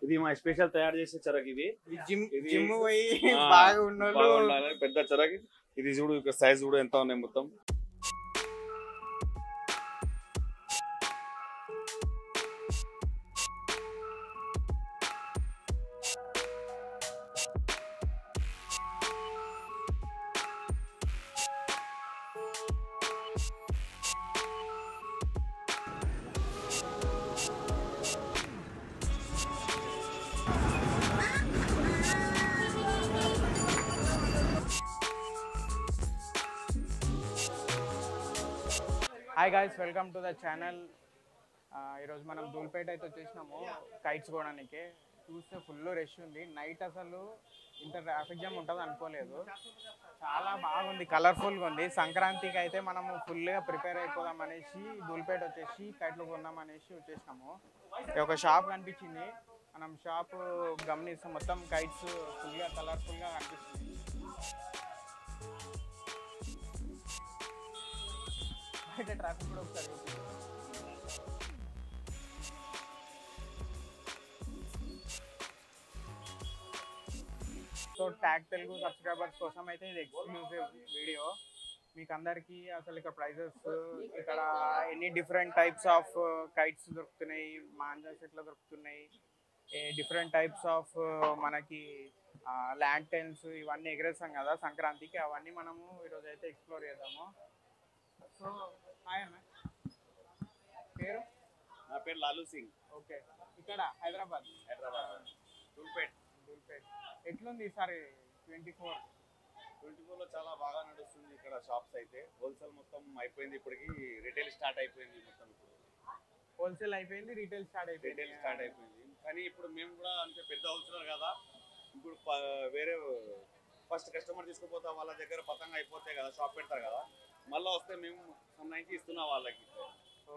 ఇది మా స్పెషల్ తయారు చేసే చెరకు. ఇది జిమ్ పోయి బాగా బాగుండాలి పెద్ద చెరకు. ఇది చూడు సైజ్ కూడా ఎంత ఉన్నాయి మొత్తం. Hi guys, welcome to the channel. ఈరోజు మనం ధూల్పేట అయితే వచ్చేసినాము కైట్స్ కొనడానికి. చూస్తే ఫుల్ రష్ ఉంది. నైట్ అసలు ఇంత ట్రాఫిక్ జామ్ ఉంటుంది అనుకోలేదు. చాలా బాగుంది, కలర్ఫుల్గా ఉంది. సంక్రాంతికి అయితే మనము ఫుల్గా ప్రిపేర్ అయిపోదాం అనేసి ధూల్పేట వచ్చేసి కైట్లు కొందాం అనేసి వచ్చేసినాము. ఒక షాప్ కనిపించింది. మనం షాప్ గమనిస్తాం, మొత్తం కైట్స్ ఫుల్గా కలర్ఫుల్గా కనిపిస్తుంది. బయట ట్రాఫిక్ కూడా ఒకసారి సో ట్యాగ్ తెలుగు సబ్స్క్రైబర్స్ కోసం అయితే ఇది ఎక్స్క్లూజివ్ వీడియో. మీకు అందరికీ అసలు ఇక్కడ ప్రైజెస్, ఇక్కడ ఎన్ని డిఫరెంట్ టైప్స్ ఆఫ్ కైట్స్ దొరుకుతున్నాయి, మాంజాస్ ఎట్లా దొరుకుతున్నాయి, డిఫరెంట్ టైప్స్ ఆఫ్ మనకి ల్యాంటర్న్స్ ఇవన్నీ ఎగరేస్తాం కదా సంక్రాంతికి, అవన్నీ మనము ఈరోజు అయితే ఎక్స్ప్లోర్ చేద్దాము. సో హాయ్ అన్న, పేరు? నా పేరు లాలూ సింగ్. ఓకే, ఇక్కడ హైదరాబాద్ ధూల్పేట్. ఎట్లుంది ఈసారి 24లో? చాలా బాగా నడుస్తుంది ఇక్కడ షాప్స్ అయితే. హోల్సేల్ మొత్తం అయిపోయింది, ఇప్పటికి రిటైల్ స్టార్ట్ అయిపోయింది. మొత్తం హోల్సేల్ అయిపోయింది, రిటైల్ స్టార్ట్ అయిపోయింది. కానీ ఇప్పుడు మేము కూడా అంటే పెద్ద హోల్సేలర్ కదా, ఇప్పుడు వేరే ఫస్ట్ కస్టమర్ తీసుకుపోతా వాళ్ళ దగ్గర పతంగా అయిపోతాయి కదా, షాప్ పెడతారు కదా, మళ్ళీ వస్తే మేము సంబంధించి ఇస్తున్నాం వాళ్ళకి.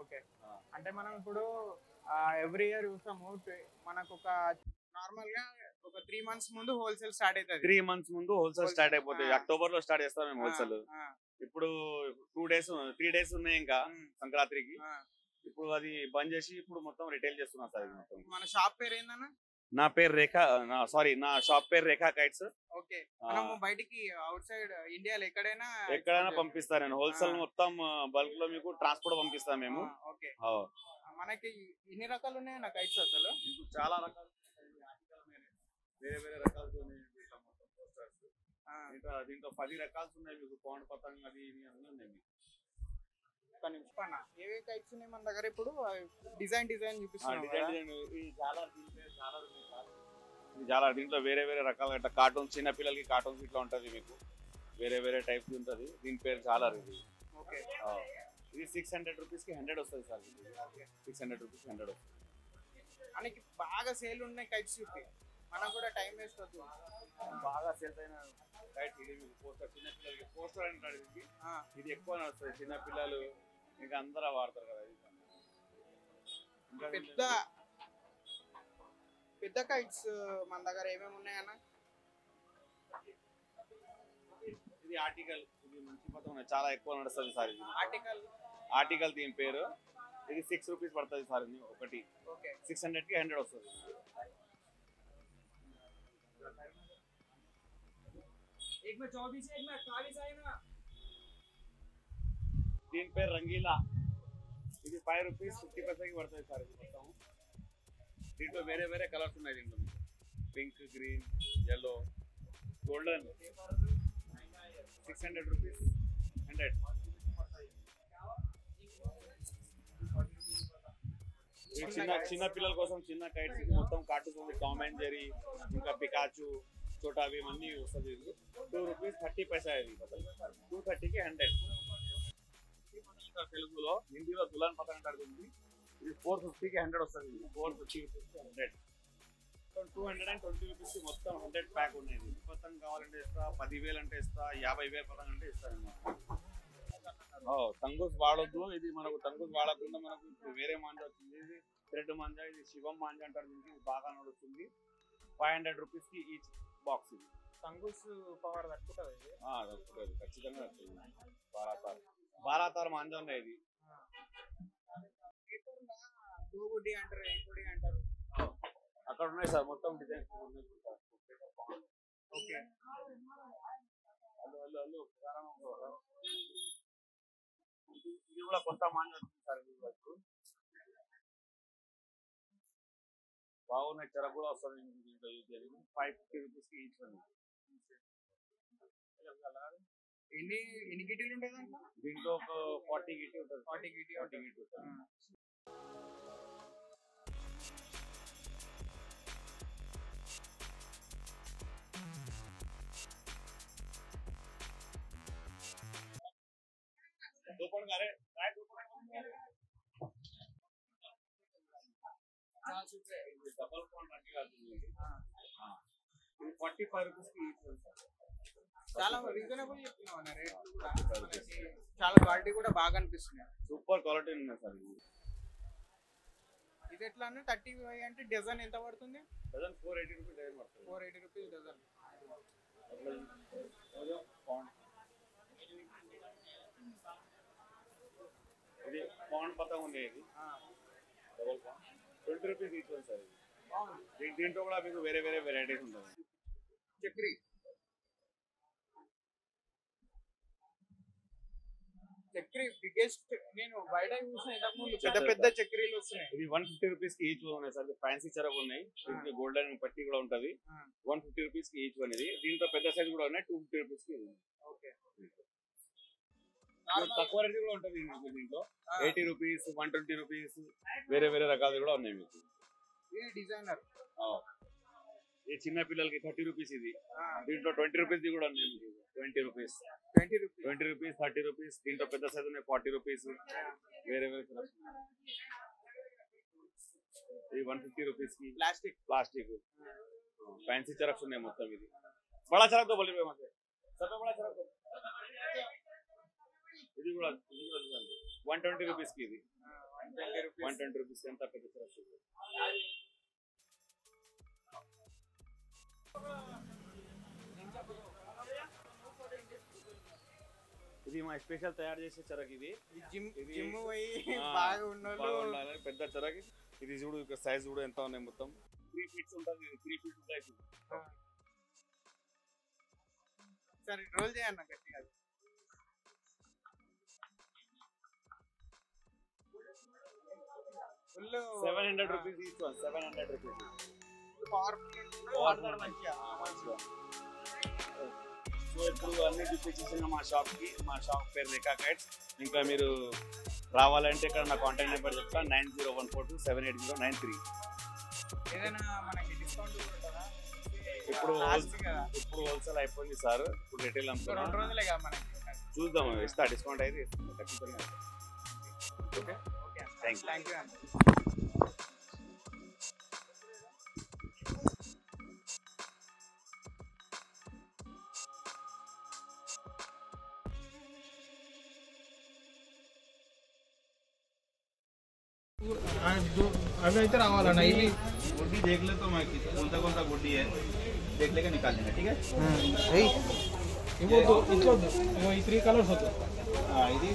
ఓకే, అంటే మనం ఇప్పుడు ఎవ్రీ ఇయర్ చూస్తాము, మనకు ఒక నార్మల్ గా ఒక 3 months ముందు హోల్సేల్ స్టార్ట్ అవుతుంది. 3 months ముందు హోల్సేల్ స్టార్ట్ అయిపోతుంది. అక్టోబర్ లో స్టార్ట్ చేస్తాం మేము హోల్సేల్. ఇప్పుడు 3 days ఉన్నాయి ఇంకా సంక్రాంతికి. ఇప్పుడు అది బంద్ చేసి ఇప్పుడు మొత్తం రిటైల్ చేస్తున్నాం సార్. మొత్తం మన షాప్ పేరు ఏందన్నా? నా పేరు రేఖా, నా షాప్ పేరు రేఖా కైట్స్. ఓకే, మనము బయటికి అవుట్ సైడ్ ఇండియాలో ఎక్కడైనా పంపిస్తాను నేను. హోల్సేల్ మొత్తం బల్క్ లో మీకు ట్రాన్స్పోర్ట్ పంపిస్తాను మేము. ఓకే, మనకి ఎన్ని రకాలు ఉన్నాయి నా కైట్స్? అసలు చాలా రకాలు, వేరే వేరే రకాలు ఉన్నాయి. దీంట్లో 10 రకాలు ఉన్నాయి మీకు. పౌండ్ పతంగ అది అన్నీ ఉన్నాయి మీకు. ఏవే కైట్స్ ఉన్నాయి మన దగ్గర? ఇప్పుడు డిజైన్ చూపిస్తున్నాం. చాలా దీంట్లో వేరే వేరే రకాల కార్టూన్స్, చిన్న పిల్లలకి కార్టూన్స్ ఇట్లా ఉంటుంది మీకు. వేరే వేరే టైప్స్ ఉంటుంది. దీని పేరు చాలా ఇది. ఇది 600 రూపీస్కి 100 వస్తుంది సార్. 600 రూపీస్కి 100 వస్తుంది. మనకి బాగా సేల్ ఉన్నాయి కైట్స్ చూపి, మనకు కూడా టైం వేస్ట్ అవుతుంది. బాగా సేల్స్ అయిన కైట్ ఇది మీకు పోస్టర్, చిన్న పిల్లలకి పోస్టర్ అంటారు. ఇది ఎక్కువ నడుస్తుంది, చిన్న పిల్లలు ఇంకా అందరూ వాడతారు కదా. పెద్ద కైట్స్ మన దగ్గర ఏమేమి ఉన్నాయన్న? ఇది ఆర్టికల్, ఇది మంచి పథకం ఉన్నాయి, చాలా ఎక్కువ నడుస్తుంది సార్. ఇది ఆర్టికల్ దీని పేరు. ఇది 6 రూపీస్ పడుతుంది సార్. ఇది ఒకటి 600కి 100 వస్తుంది. దీని పేరు రంగీలా. ఇది 5 రూపీస్ 50 పైసలకి పడుతుంది సార్. ఇది మొత్తం దీంట్లో వేరే వేరే కలర్స్ ఉన్నాయి. దీంట్లో pink, green, yellow, golden. 600 rupees 100. చిన్న పిల్లల కోసం చిన్న కైట్స్ మొత్తం కార్టూన్స్ ఉంది. టామ్ అండ్ జెర్రీ, ఇంకా పికాచు, చోటా భీమ్ అన్నీ వస్తుంది. 2 రూపీస్ 30 పైసా. ఇది 230కి 100. తెలుగులో, హిందీలో దులాన్ పతంగ అంటారు. ఇది 450కి 100 వస్తుంది. 450 రూపీస్కి 100. 220 రూపీస్ మొత్తం 100 ప్యాక్ ఉన్నాయి. పతంగ కావాలంటే ఇస్తా, 10,000 అంటే ఇస్తా, 50,000 పతంగ అంటే ఇస్తాను. తంగూస్ వాడొద్దు. ఇది మనకు తంగూస్ వాడకుండా మనకు వేరే మాంజా వచ్చింది. ఇది థ్రెడ్ మాంజా, ఇది శివం మాంజా అంటారు. దీనికి బాగా నడుస్తుంది. 500 రూపీస్కి ఈచ్ బాక్స్. ఇది తంగూస్ పవర్ తక్కుతుంది. ఖచ్చితంగా బారాతార్ మాంజా ఉన్నాయి. ఇది అక్కడ ఉన్నాయి సార్ మొత్తం డిజైన్స్ ఉన్నాయి సార్. ఓకే ఇది కూడా కొత్త మాంగ్ వస్తుంది సార్. ఇది వరకు బాగున్నాయి. చెర కూడా వస్తుంది. దీంట్లో 550 రూపీస్కి ఈచ్ ఉంది. ఎన్ని గిటీలు ఉంటాయి దాంట్లో? దీంట్లో ఒక 40 గిటీ ఉంటుంది. 40 గిటీ ఉంటుంది. డబల్ పాయింట్ అంటే కాదు. 45 రూపీస్కి ఈచ్ ఉంది సార్. చాలా రీజనబుల్ చెప్తున్నావు రేట్. చాలా క్వాలిటీ కూడా బాగా అనిపిస్తుంది. సూపర్ క్వాలిటీ ఉన్నాయి సార్. ఇది ఎట్లా అంటే 35 అంటే డజన్ ఎంత పడుతుంది? డజన్ 480 రూపీస్ డజన్ పడుతుంది. 480 రూపీస్ డజన్. ఇది పాండ్ పతంగ్ ఉంది. ఇది డబల్ పాండ్ 20 రూపీస్ ఈచ్ ఉంది సార్. ఇది దీంట్లో కూడా మీకు వేరే వేరే వెరైటీస్ ఉంటుంది. చక్రీ చక్రీ బిగ్గెస్ట్. నేను బయట చూసిన ఇంతకు ముందు పెద్ద పెద్ద చక్రీలు వస్తున్నాయి. ఇది 150 రూపీస్ కి ఈచ్ ఉన్నాయి సార్. ఫ్యాన్సీ చెరకు ఉన్నాయి. గోల్డెన్ పట్టి కూడా ఉంటది. 150 రూపీస్ కి ఈచ్ అనేది. దీంట్లో పెద్ద సైజ్ కూడా ఉన్నాయి. 250 రూపీస్ కి. ఓకే తక్కువ రేట్ కూడా ఉంటుంది దీంట్లో. 80 రూపీస్, 120 రూపీస్ వేరే వేరే రకాలు కూడా ఉన్నాయి మీకు. ఇది డిజైనర్. ఈ చిన్న పిల్లలకి 30 రూపీస్ ఇది. దీంట్లో 20 రూపీస్ కూడా ఉన్నాయి మీకు. 20 రూపీస్, 30 రూపీస్. దీంట్లో పెద్ద సైజ్ ఉన్నాయి. 40 రూపీస్ వేరే వేరే. ఇది 150 రూపీస్ కి ప్లాస్టిక్ ఫ్యాన్సీ చరక్స్ ఉన్నాయి మొత్తం. ఇది బడా చరక్ తో బోలి బడా చరక్. ఇది కూడా 120 రూపీస్ కి. ఇది 120 రూపీస్ ఎంత పెద్ద చరక్స్. ఇది మా స్పెషల్ తయారు చేసే చెరక్. ఇది జిమ్ పోయి బాగా ఉండాలి పెద్ద చెరక్. ఇది చూడు ఇక సైజ్ కూడా ఎంత ఉన్నాయి. మొత్తం 3 ఫీట్స్ ఉంటుంది. 3 ఫీట్ ఉంటాయి. సరే రోల్ చేయన్న గట్టిగా. Full 700 rupees each. 700 rupees. So ఇప్పుడు అన్ని చూపించేసిన మా షాప్ పేరు రేఖా కైట్స్. ఇంకా మీరు రావాలంటే ఇక్కడ నా కాంటాక్ట్ నెంబర్ చెప్తా. 9014278093. ఏదైనా మనకి డిస్కౌంట్ ఉంటుందా? ఇప్పుడు హోల్సేల్ అయిపోయింది సార్. ఇప్పుడు రిటైల్ అమ్ముతున్నాం. 2 రోజులే కదా మనకి. చూద్దాం ఇస్తా. డిస్కౌంట్ అయితే ఖచ్చితంగా. ఓకే థ్యాంక్ యూ అండి. अभी इधर आवाला नहीं भी गुड्डी देख ले तो मैं कौन सा गुड्डी है देख लेकर निकाल लेंगे. ठीक है. वो इतना वो 3 कलर्स होते. ఇది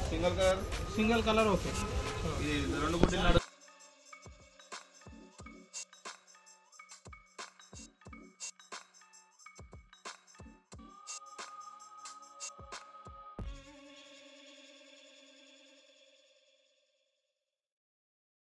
సింగిల్ కలర్ ओके ఇది 2 గుడ్డీలు